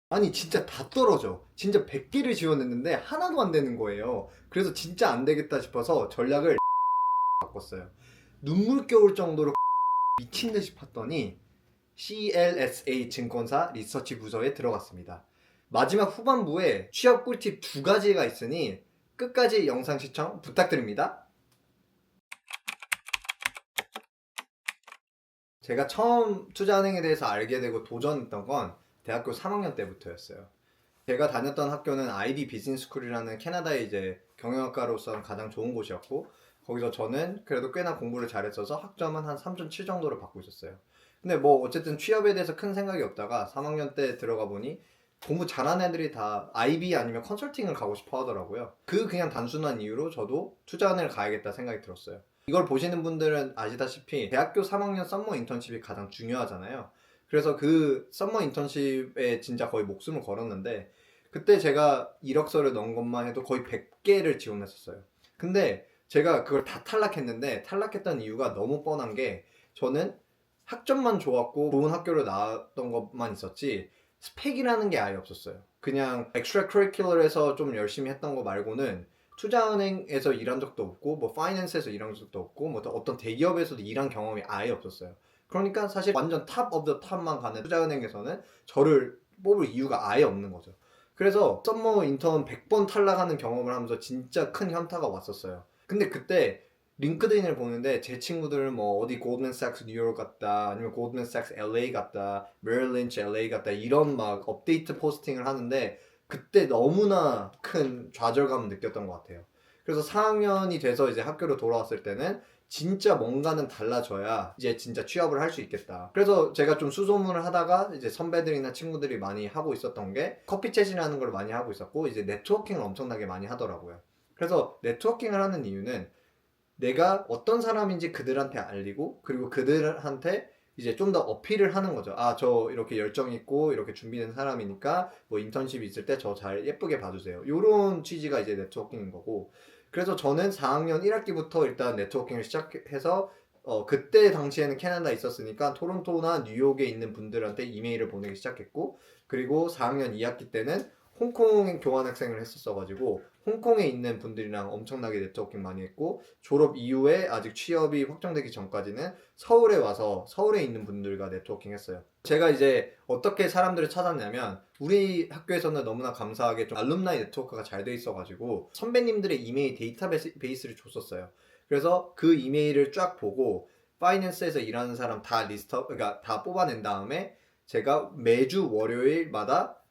아니 진짜 다 떨어져. 진짜 100개를 지원했는데 하나도 안 되는 거예요. 그래서 진짜 안 되겠다 싶어서 전략을 바꿨어요. 눈물겨울 정도로 미친 듯이 팠더니 CLSA 증권사 리서치 부서에 들어갔습니다. 마지막 후반부에 취업 꿀팁 2가지가 있으니 끝까지 영상 시청 부탁드립니다. 제가 처음 투자은행에 대해서 알게 되고 도전했던 건 대학교 3학년 때부터였어요. 제가 다녔던 학교는 IB 비즈니스 스쿨이라는 캐나다의 이제 경영학과로서는 가장 좋은 곳이었고, 거기서 저는 그래도 꽤나 공부를 잘했어서 학점은 한 3.7 정도를 받고 있었어요. 근데 뭐 어쨌든 취업에 대해서 큰 생각이 없다가 3학년 때 들어가 보니 공부 잘하는 애들이 다 IB 아니면 컨설팅을 가고 싶어 하더라고요. 그 그냥 단순한 이유로 저도 투자은행을 가야겠다 생각이 들었어요. 이걸 보시는 분들은 아시다시피 대학교 3학년 썸머 인턴십이 가장 중요하잖아요. 그래서 그 썸머 인턴십에 진짜 거의 목숨을 걸었는데, 그때 제가 이력서를 넣은 것만 해도 거의 100개를 지원했었어요. 근데 제가 그걸 다 탈락했는데, 탈락했던 이유가 너무 뻔한 게, 저는 학점만 좋았고 좋은 학교를 나왔던 것만 있었지 스펙이라는 게 아예 없었어요. 그냥 엑스트라 커리큘러에서 좀 열심히 했던 거 말고는 투자은행에서 일한 적도 없고 뭐 파이낸스에서 일한 적도 없고 뭐 어떤 대기업에서도 일한 경험이 아예 없었어요. 그러니까 사실 완전 탑 오브 더 탑만 가는 투자은행에서는 저를 뽑을 이유가 아예 없는 거죠. 그래서 썸머 인턴 100번 탈락하는 경험을 하면서 진짜 큰 현타가 왔었어요. 근데 그때 링크드인을 보는데 제 친구들은 뭐 어디 골드맨삭스 뉴욕 갔다, 아니면 골드맨삭스 LA 갔다, 메릴 린치 LA 갔다, 이런 막 업데이트 포스팅을 하는데 그때 너무나 큰 좌절감을 느꼈던 것 같아요. 그래서 4학년이 돼서 이제 학교로 돌아왔을 때는 진짜 뭔가는 달라져야 이제 진짜 취업을 할 수 있겠다. 그래서 제가 좀 수소문을 하다가 이제 선배들이나 친구들이 많이 하고 있었던 게 커피챗이라는 걸 많이 하고 있었고, 이제 네트워킹을 엄청나게 많이 하더라고요. 그래서 네트워킹을 하는 이유는 내가 어떤 사람인지 그들한테 알리고, 그리고 그들한테 이제 좀 더 어필을 하는 거죠. 아, 저 이렇게 열정 있고 이렇게 준비된 사람이니까 뭐 인턴십 있을 때 저 잘 예쁘게 봐주세요. 요런 취지가 이제 네트워킹인 거고, 그래서 저는 4학년 1학기부터 일단 네트워킹을 시작해서 그때 당시에는 캐나다에 있었으니까 토론토나 뉴욕에 있는 분들한테 이메일을 보내기 시작했고, 그리고 4학년 2학기 때는 홍콩 교환학생을 했었어가지고 홍콩에 있는 분들이랑 엄청나게 네트워킹 많이 했고, 졸업 이후에 아직 취업이 확정되기 전까지는 서울에 와서 서울에 있는 분들과 네트워킹 했어요. 제가 이제 어떻게 사람들을 찾았냐면, 우리 학교에서는 너무나 감사하게 좀 알룸나이 네트워크가 잘 돼 있어가지고 선배님들의 이메일 데이터베이스를 줬었어요. 그래서 그 이메일을 쫙 보고 파이낸스에서 일하는 사람 다 그러니까 다 뽑아낸 다음에 제가 매주 월요일마다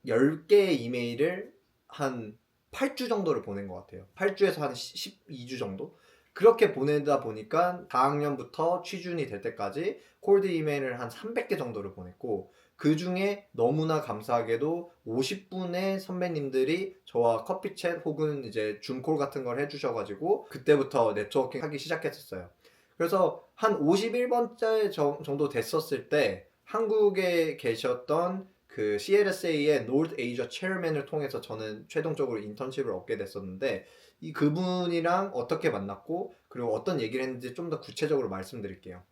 10개의 이메일을 한 8주 정도를 보낸 것 같아요. 8주에서 한 12주 정도? 그렇게 보내다 보니까 4학년부터 취준이 될 때까지 콜드 이메일을 한 300개 정도를 보냈고, 그 중에 너무나 감사하게도 50분의 선배님들이 저와 커피챗 혹은 이제 줌콜 같은 걸 해주셔가지고 그때부터 네트워킹 하기 시작했었어요. 그래서 한 51번째 정도 됐었을 때 한국에 계셨던 그 CLSA의 노드 에이저 체어맨을 통해서 저는 최종적으로 인턴십을 얻게 됐었는데, 이 그분이랑 어떻게 만났고 그리고 어떤 얘기를 했는지 좀 더 구체적으로 말씀드릴게요.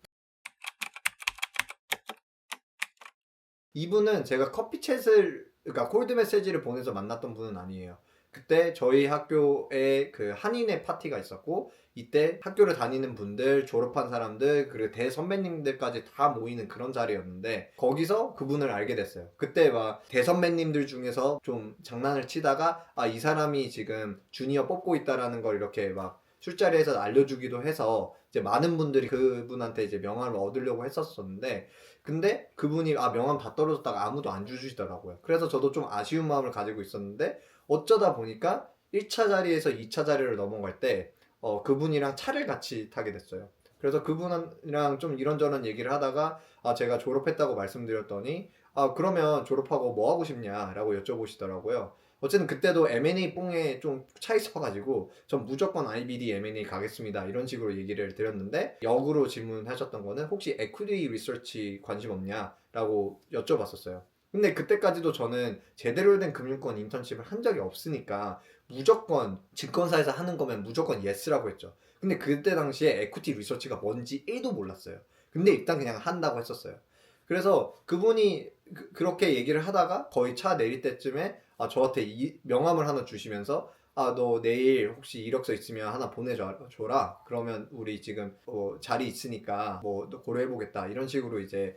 이분은 제가 커피챗을, 그러니까 콜드 메시지를 보내서 만났던 분은 아니에요. 그때 저희 학교에 그 한인의 파티가 있었고, 이때 학교를 다니는 분들, 졸업한 사람들, 그리고 대선배님들까지 다 모이는 그런 자리였는데, 거기서 그분을 알게 됐어요. 그때 막 대선배님들 중에서 좀 장난을 치다가 아, 이 사람이 지금 주니어 뽑고 있다라는 걸 이렇게 막 술자리에서 알려주기도 해서 이제 많은 분들이 그분한테 이제 명함을 얻으려고 했었었는데, 근데 그분이 아, 명함 다 떨어졌다가 아무도 안 주시더라고요. 그래서 저도 좀 아쉬운 마음을 가지고 있었는데, 어쩌다 보니까 1차 자리에서 2차 자리를 넘어갈 때 그분이랑 차를 같이 타게 됐어요. 그래서 그분이랑 좀 이런저런 얘기를 하다가 아, 제가 졸업했다고 말씀드렸더니 아, 그러면 졸업하고 뭐 하고 싶냐라고 여쭤보시더라고요. 어쨌든 그때도 M&A 뽕에 좀 차 있어가지고 전 무조건 IBD M&A 가겠습니다 이런 식으로 얘기를 드렸는데, 역으로 질문하셨던 거는 혹시 에퀴티 리서치 관심 없냐라고 여쭤봤었어요. 근데 그때까지도 저는 제대로 된 금융권 인턴십을 한 적이 없으니까 무조건 증권사에서 하는 거면 무조건 예스라고 했죠. 근데 그때 당시에 에퀴티 리서치가 뭔지 1도 몰랐어요. 근데 일단 그냥 한다고 했었어요. 그래서 그분이 그렇게 얘기를 하다가 거의 차 내릴 때쯤에 저한테 명함을 하나 주시면서 너 내일 혹시 이력서 있으면 하나 보내줘라. 그러면 우리 지금 자리 있으니까 너 고려해보겠다. 이런 식으로 이제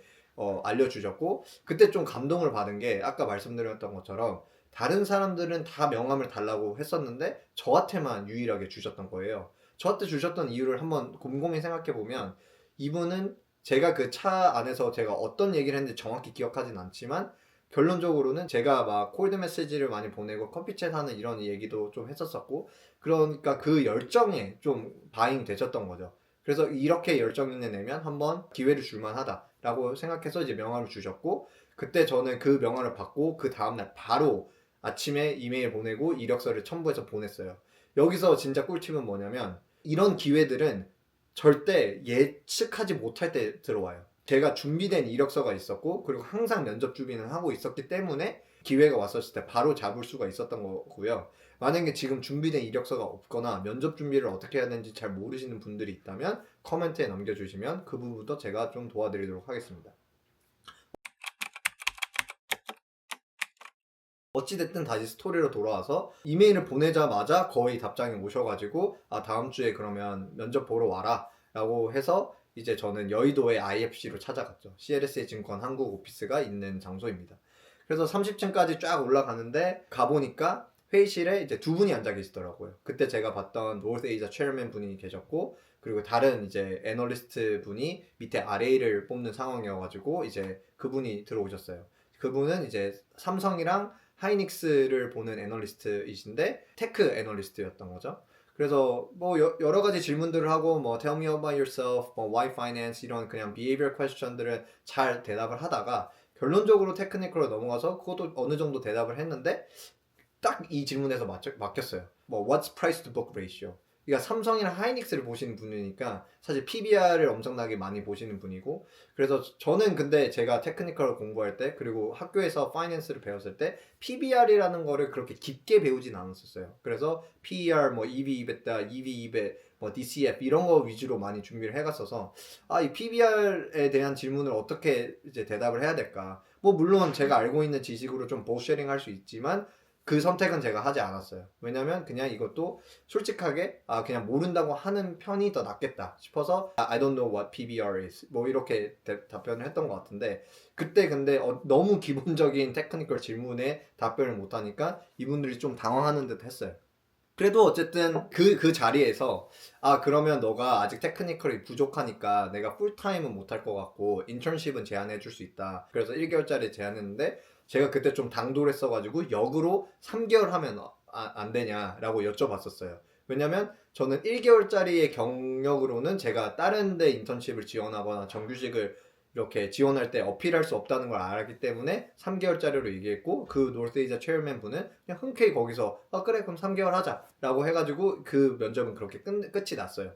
알려주셨고, 그때 좀 감동을 받은 게 아까 말씀드렸던 것처럼 다른 사람들은 다 명함을 달라고 했었는데 저한테만 유일하게 주셨던 거예요. 저한테 주셨던 이유를 한번 곰곰이 생각해보면, 이분은 제가 그 차 안에서 제가 어떤 얘기를 했는지 정확히 기억하진 않지만 결론적으로는 제가 막 콜드 메시지를 많이 보내고 커피챗 하는 이런 얘기도 좀 했었었고, 그러니까 그 열정에 좀 바잉 되셨던 거죠. 그래서 이렇게 열정 있는 애면 한번 기회를 줄만하다라고 생각해서 이제 명함을 주셨고, 그때 저는 그 명함을 받고 그 다음날 바로 아침에 이메일 보내고 이력서를 첨부해서 보냈어요. 여기서 진짜 꿀팁은 뭐냐면, 이런 기회들은 절대 예측하지 못할 때 들어와요. 제가 준비된 이력서가 있었고, 그리고 항상 면접 준비는 하고 있었기 때문에 기회가 왔었을 때 바로 잡을 수가 있었던 거고요. 만약에 지금 준비된 이력서가 없거나 면접 준비를 어떻게 해야 되는지 잘 모르시는 분들이 있다면 코멘트에 남겨주시면 그 부분도 제가 좀 도와드리도록 하겠습니다. 어찌됐든 다시 스토리로 돌아와서 이메일을 보내자마자 거의 답장이 오셔가지고 다음 주에 그러면 면접 보러 와라 라고 해서 이제 저는 여의도의 IFC로 찾아갔죠. CLSA 증권 한국 오피스가 있는 장소입니다. 그래서 30층까지 쫙 올라가는데 가보니까 회의실에 이제 두 분이 앉아 계시더라고요. 그때 제가 봤던 노스 에이자 체어맨 분이 계셨고, 그리고 다른 이제 애널리스트 분이 밑에 RA를 뽑는 상황이어가지고 이제 그분이 들어오셨어요. 그분은 이제 삼성이랑 하이닉스를 보는 애널리스트이신데 테크 애널리스트였던 거죠. 그래서 뭐 여러 가지 질문들을 하고 뭐 tell me about yourself, 뭐 why finance 이런 그냥 behavior question들을 잘 대답을 하다가 결론적으로 테크니컬로 넘어가서 그것도 어느 정도 대답을 했는데 딱 이 질문에서 막혔어요. 뭐 what's price to book ratio? 그러니까 삼성이랑 하이닉스를 보시는 분이니까 사실 PBR을 엄청나게 많이 보시는 분이고, 그래서 저는 근데 제가 테크니컬을 공부할 때 그리고 학교에서 파이낸스를 배웠을 때 PBR이라는 거를 그렇게 깊게 배우진 않았었어요. 그래서 PER, 뭐 EV/EBITDA, EV/EBIT, 뭐 DCF 이런 거 위주로 많이 준비를 해갔어서 이 PBR에 대한 질문을 어떻게 이제 대답을 해야 될까? 뭐 물론 제가 알고 있는 지식으로 좀 보쉐링 할 수 있지만 그 선택은 제가 하지 않았어요. 왜냐면 그냥 이것도 솔직하게 그냥 모른다고 하는 편이 더 낫겠다 싶어서 I don't know what PBR is 뭐 이렇게 답변을 했던 것 같은데, 그때 근데 너무 기본적인 테크니컬 질문에 답변을 못하니까 이분들이 좀 당황하는 듯 했어요. 그래도 어쨌든 그 자리에서 그러면 너가 아직 테크니컬이 부족하니까 내가 풀타임은 못할 것 같고 인턴십은 제안해 줄 수 있다. 그래서 1개월짜리 제안했는데 제가 그때 좀 당돌 했어가지고 역으로 3개월 하면 안 되냐라고 여쭤봤었어요. 왜냐면 저는 1개월짜리의 경력으로는 제가 다른 데 인턴십을 지원하거나 정규직을 이렇게 지원할 때 어필할 수 없다는 걸 알았기 때문에 3개월짜리로 얘기했고, 그 노스에이자 체어맨 분은 그냥 흔쾌히 거기서 그래 그럼 3개월 하자 라고 해가지고 그 면접은 그렇게 끝이 났어요.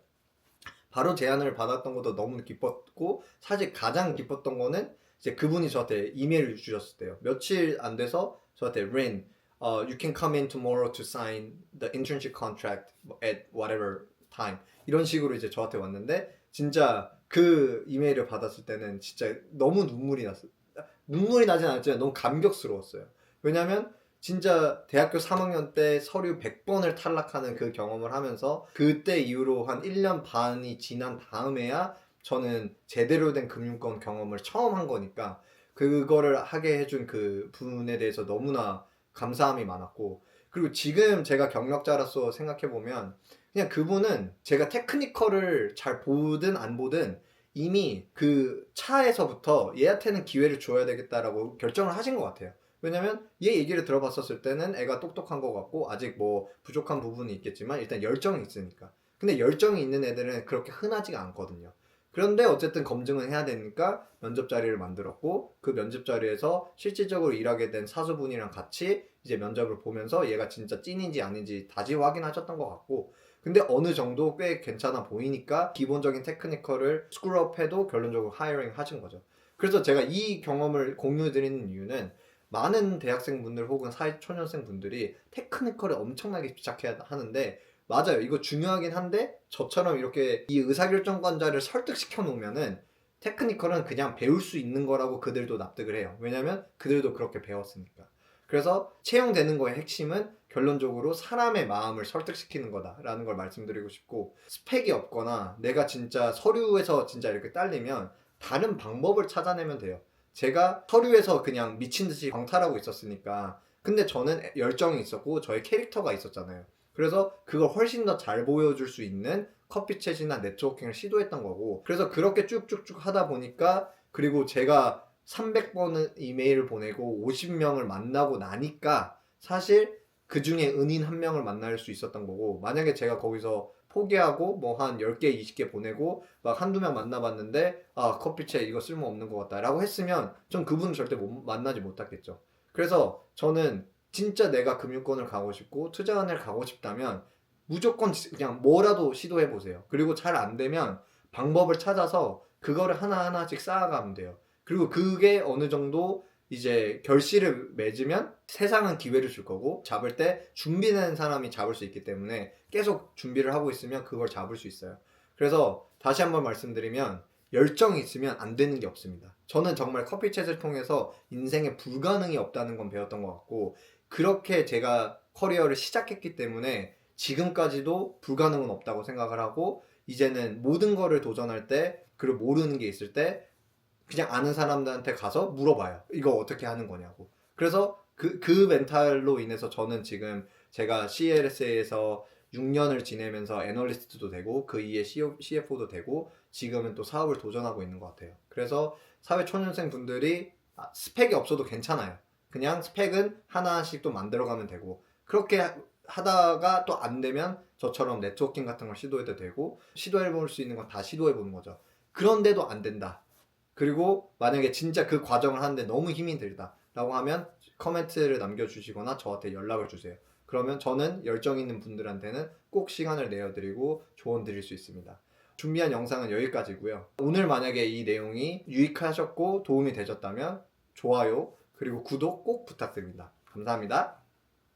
바로 제안을 받았던 것도 너무 기뻤고, 사실 가장 기뻤던 거는 이제 그분이 저한테 이메일을 주셨을 때요. 며칠 안 돼서 저한테 Rin, you can come in tomorrow to sign the internship contract at whatever time 이런 식으로 이제 저한테 왔는데, 진짜 그 이메일을 받았을 때는 진짜 너무 눈물이 났어요. 눈물이 나진 않았지만 너무 감격스러웠어요. 왜냐면 진짜 대학교 3학년 때 서류 100번을 탈락하는 그 경험을 하면서 그때 이후로 한 1년 반이 지난 다음에야 저는 제대로 된 금융권 경험을 처음 한 거니까 그거를 하게 해준 그 분에 대해서 너무나 감사함이 많았고, 그리고 지금 제가 경력자로서 생각해보면 그냥 그분은 제가 테크니컬을 잘 보든 안 보든 이미 그 차에서부터 얘한테는 기회를 줘야 되겠다라고 결정을 하신 것 같아요. 왜냐면 얘 얘기를 들어봤었을 때는 애가 똑똑한 것 같고 아직 뭐 부족한 부분이 있겠지만 일단 열정이 있으니까. 근데 열정이 있는 애들은 그렇게 흔하지가 않거든요. 그런데 어쨌든 검증은 해야 되니까 면접 자리를 만들었고, 그 면접 자리에서 실질적으로 일하게 된 사수분이랑 같이 이제 면접을 보면서 얘가 진짜 찐인지 아닌지 다시 확인하셨던 것 같고, 근데 어느 정도 꽤 괜찮아 보이니까 기본적인 테크니컬을 스크롤업해도 결론적으로 하이어링 하신 거죠. 그래서 제가 이 경험을 공유 드리는 이유는 많은 대학생분들 혹은 사회초년생 분들이 테크니컬에 엄청나게 집착해야 하는데, 맞아요. 이거 중요하긴 한데 저처럼 이렇게 이 의사결정권자를 설득시켜 놓으면은 테크니컬은 그냥 배울 수 있는 거라고 그들도 납득을 해요. 왜냐면 그들도 그렇게 배웠으니까. 그래서 채용되는 거의 핵심은 결론적으로 사람의 마음을 설득시키는 거다라는 걸 말씀드리고 싶고, 스펙이 없거나 내가 진짜 서류에서 진짜 이렇게 딸리면 다른 방법을 찾아내면 돼요. 제가 서류에서 그냥 미친 듯이 광탈하고 있었으니까, 근데 저는 열정이 있었고 저의 캐릭터가 있었잖아요. 그래서 그걸 훨씬 더 잘 보여줄 수 있는 커피챗이나 네트워킹을 시도했던 거고, 그래서 그렇게 쭉쭉쭉 하다 보니까, 그리고 제가 300번은 이메일을 보내고 50명을 만나고 나니까 사실 그 중에 은인 한 명을 만날 수 있었던 거고, 만약에 제가 거기서 포기하고 뭐 한 10개, 20개 보내고 막 한두 명 만나봤는데 아, 커피챗 이거 쓸모없는 것 같다 라고 했으면 전 그분은 절대 만나지 못했겠죠. 그래서 저는 진짜 내가 금융권을 가고 싶고 투자은행을 가고 싶다면 무조건 그냥 뭐라도 시도해 보세요. 그리고 잘 안 되면 방법을 찾아서 그거를 하나하나씩 쌓아가면 돼요. 그리고 그게 어느 정도 이제 결실을 맺으면 세상은 기회를 줄 거고, 잡을 때 준비된 사람이 잡을 수 있기 때문에 계속 준비를 하고 있으면 그걸 잡을 수 있어요. 그래서 다시 한번 말씀드리면 열정이 있으면 안 되는 게 없습니다. 저는 정말 커피챗을 통해서 인생에 불가능이 없다는 건 배웠던 것 같고, 그렇게 제가 커리어를 시작했기 때문에 지금까지도 불가능은 없다고 생각을 하고, 이제는 모든 거를 도전할 때, 그리고 모르는 게 있을 때 그냥 아는 사람들한테 가서 물어봐요. 이거 어떻게 하는 거냐고. 그래서 그 멘탈로 인해서 저는 지금 제가 CLSA에서 6년을 지내면서 애널리스트도 되고 그 이에 CFO도 되고 지금은 또 사업을 도전하고 있는 것 같아요. 그래서 사회 초년생 분들이 스펙이 없어도 괜찮아요. 그냥 스펙은 하나씩 또 만들어가면 되고, 그렇게 하다가 또 안 되면 저처럼 네트워킹 같은 걸 시도해도 되고, 시도해볼 수 있는 건 다 시도해보는 거죠. 그런데도 안 된다. 그리고 만약에 진짜 그 과정을 하는데 너무 힘이 들다 라고 하면 코멘트를 남겨주시거나 저한테 연락을 주세요. 그러면 저는 열정 있는 분들한테는 꼭 시간을 내어드리고 조언 드릴 수 있습니다. 준비한 영상은 여기까지고요. 오늘 만약에 이 내용이 유익하셨고 도움이 되셨다면 좋아요 그리고 구독 꼭 부탁드립니다. 감사합니다.